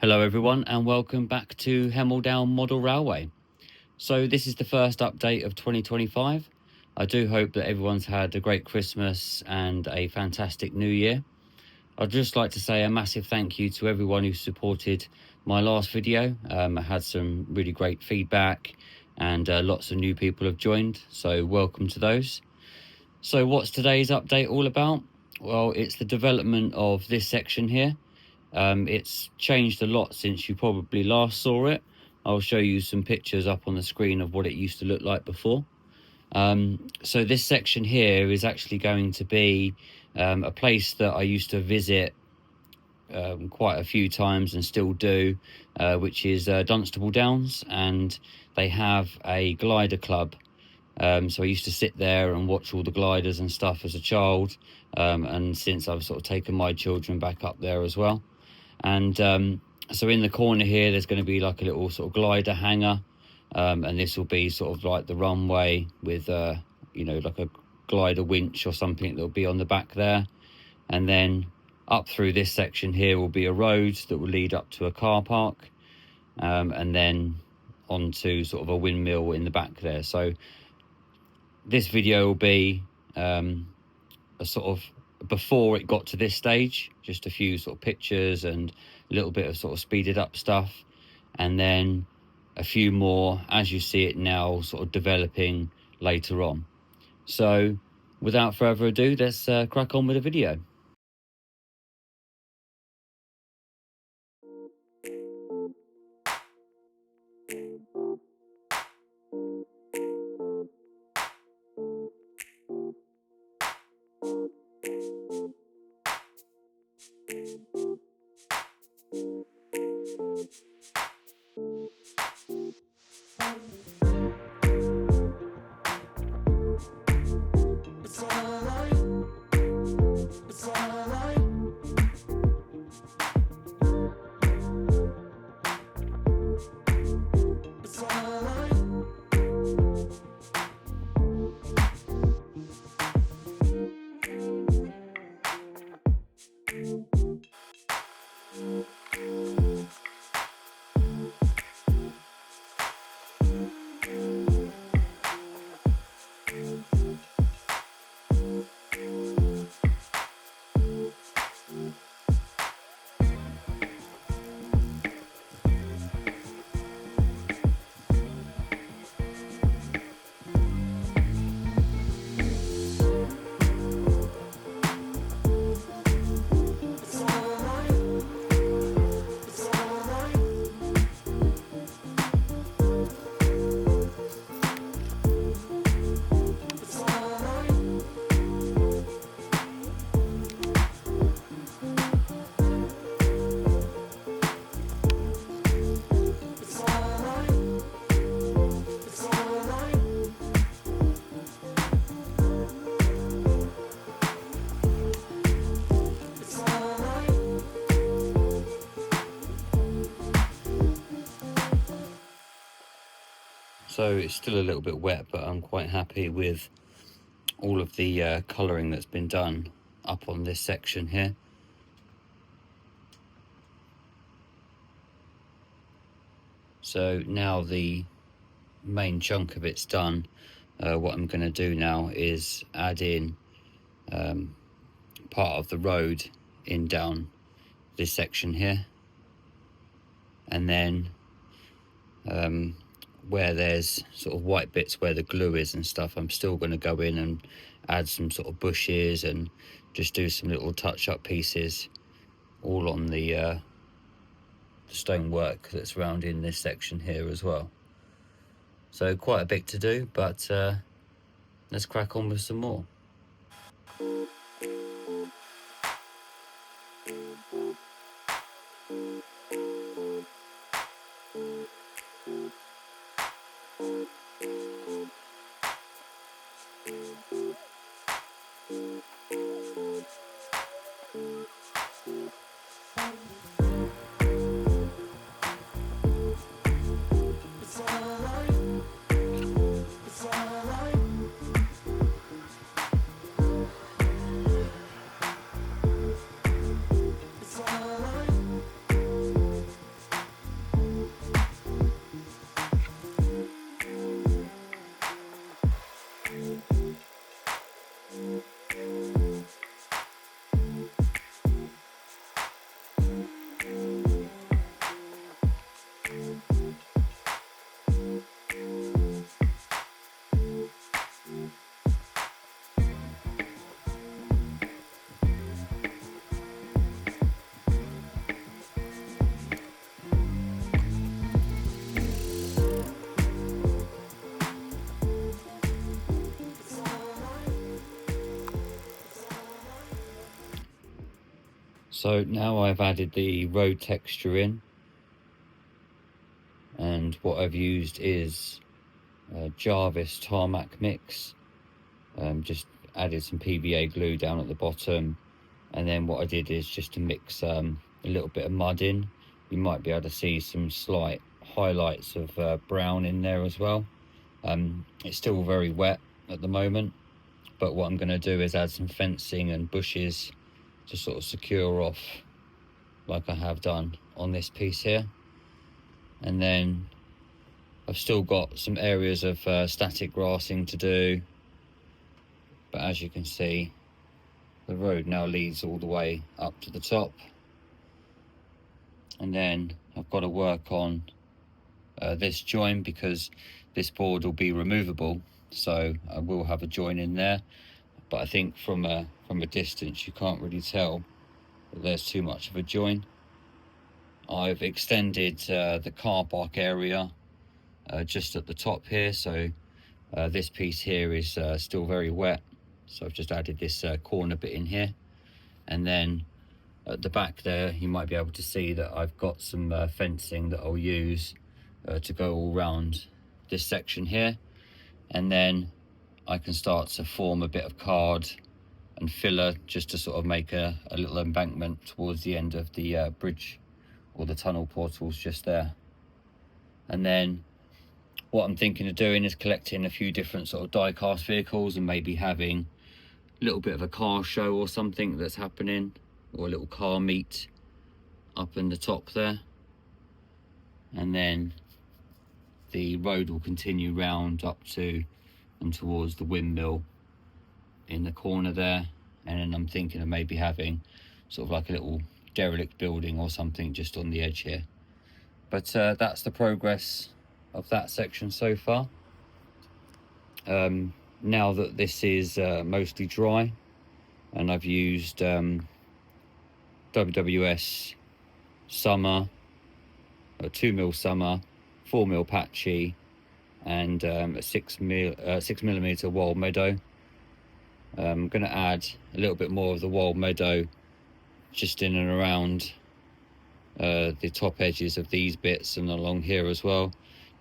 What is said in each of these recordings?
Hello everyone and welcome back to Hemel-Down Model Railway. So this is the first update of 2025. I do hope that everyone's had a great Christmas and a fantastic New Year. I'd just like to say a massive thank you to everyone who supported my last video. I had some really great feedback and lots of new people have joined, so welcome to those. So what's today's update all about? Well, it's the development of this section here. It's changed a lot since you probably last saw it. I'll show you some pictures up on the screen of what it used to look like before. So this section here is actually going to be a place that I used to visit quite a few times and still do, which is Dunstable Downs, and they have a glider club. So I used to sit there and watch all the gliders and stuff as a child, and since I've sort of taken my children back up there as well. And so in the corner here there's going to be like a little sort of glider hangar, and this will be sort of like the runway with like a glider winch or something that will be on the back there. And then up through this section here will be a road that will lead up to a car park, and then onto sort of a windmill in the back there. So this video will be a sort of before it got to this stage, just a few sort of pictures and a little bit of sort of speeded up stuff, and then a few more as you see it now sort of developing later on. So without further ado, let's crack on with the video. So it's still a little bit wet, but I'm quite happy with all of the colouring that's been done up on this section here. So now the main chunk of it's done. What I'm going to do now is add in part of the road in down this section here, and then where there's sort of white bits where the glue is and stuff, I'm still going to go in and add some sort of bushes and just do some little touch-up pieces all on the stonework that's around in this section here as well. So quite a bit to do, but let's crack on with some more. So now I've added the road texture in, and what I've used is Jarvis tarmac mix. Just added some PVA glue down at the bottom, and then what I did is just to mix a little bit of mud in. You might be able to see some slight highlights of brown in there as well. It's still very wet at the moment, but what I'm going to do is add some fencing and bushes to sort of secure off, like I have done on this piece here. And then I've still got some areas of static grassing to do, but as you can see, the road now leads all the way up to the top. And then I've got to work on this join, because this board will be removable, so I will have a join in there, but I think from a distance you can't really tell that there's too much of a join. I've extended the car park area just at the top here, so this piece here is still very wet, so I've just added this corner bit in here. And then at the back there you might be able to see that I've got some fencing that I'll use to go all round this section here, and then I can start to form a bit of card and filler just to sort of make a little embankment towards the end of the bridge or the tunnel portals just there. And then what I'm thinking of doing is collecting a few different sort of die cast vehicles and maybe having a little bit of a car show or something that's happening, or a little car meet up in the top there. And then the road will continue round up to and towards the windmill in the corner there. And then I'm thinking of maybe having sort of like a little derelict building or something just on the edge here. But that's the progress of that section so far. Now that this is mostly dry, and I've used WWS summer, 2mm summer, 4mm patchy, and a 6mm wild meadow. I'm going to add a little bit more of the wild meadow just in and around the top edges of these bits and along here as well,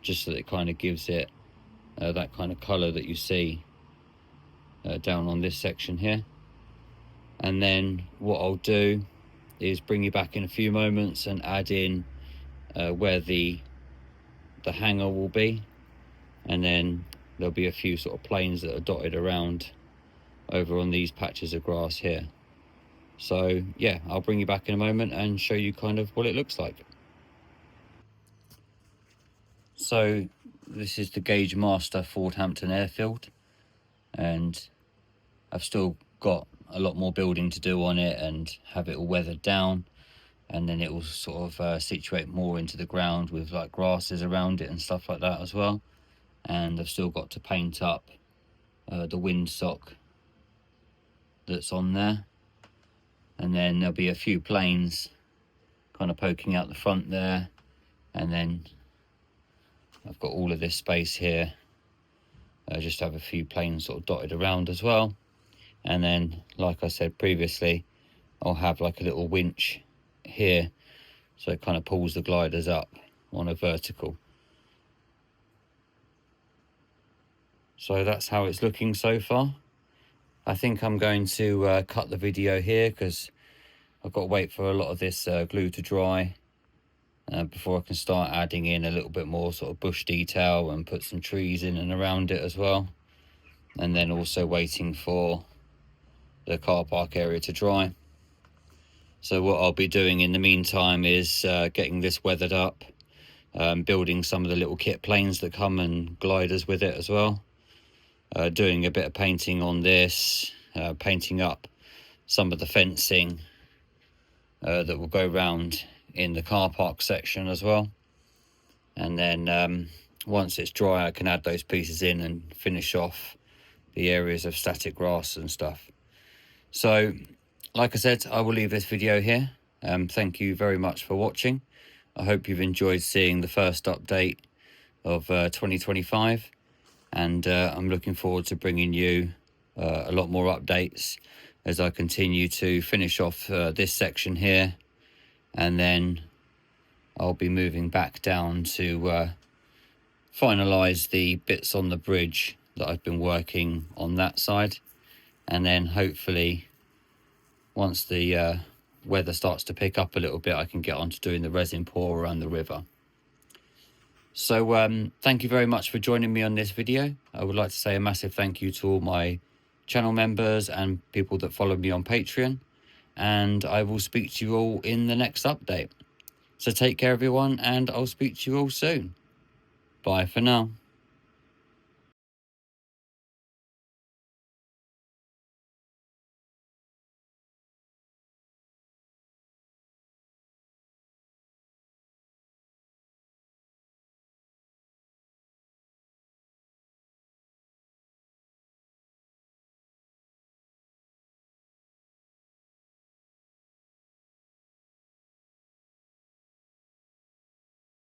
just so that it kind of gives it that kind of colour that you see down on this section here. And then what I'll do is bring you back in a few moments and add in where the hangar will be, and then there'll be a few sort of planes that are dotted around over on these patches of grass here. So yeah, I'll bring you back in a moment and show you kind of what it looks like. So this is the Gaugemaster Fordhampton airfield, and I've still got a lot more building to do on it and have it all weathered down, and then it will sort of situate more into the ground with like grasses around it and stuff like that as well. And I've still got to paint up the windsock that's on there, and then there'll be a few planes kind of poking out the front there, and then I've got all of this space here just to have a few planes sort of dotted around as well. And then, like I said previously, I'll have like a little winch here, so it kind of pulls the gliders up on a vertical. So that's how it's looking so far. I think I'm going to cut the video here, because I've got to wait for a lot of this glue to dry before I can start adding in a little bit more sort of bush detail and put some trees in and around it as well. And then also waiting for the car park area to dry. So what I'll be doing in the meantime is getting this weathered up, building some of the little kit planes that come and gliders with it as well, doing a bit of painting on this, painting up some of the fencing that will go round in the car park section as well. And then once it's dry, I can add those pieces in and finish off the areas of static grass and stuff. So like I said, I will leave this video here. Thank you very much for watching. I hope you've enjoyed seeing the first update of 2025, and I'm looking forward to bringing you a lot more updates as I continue to finish off this section here, and then I'll be moving back down to finalize the bits on the bridge that I've been working on that side. And then hopefully once the weather starts to pick up a little bit, I can get on to doing the resin pour around the river. So thank you very much for joining me on this video. I would like to say a massive thank you to all my channel members and people that follow me on Patreon, and I will speak to you all in the next update. So take care everyone, and I'll speak to you all soon. Bye for now.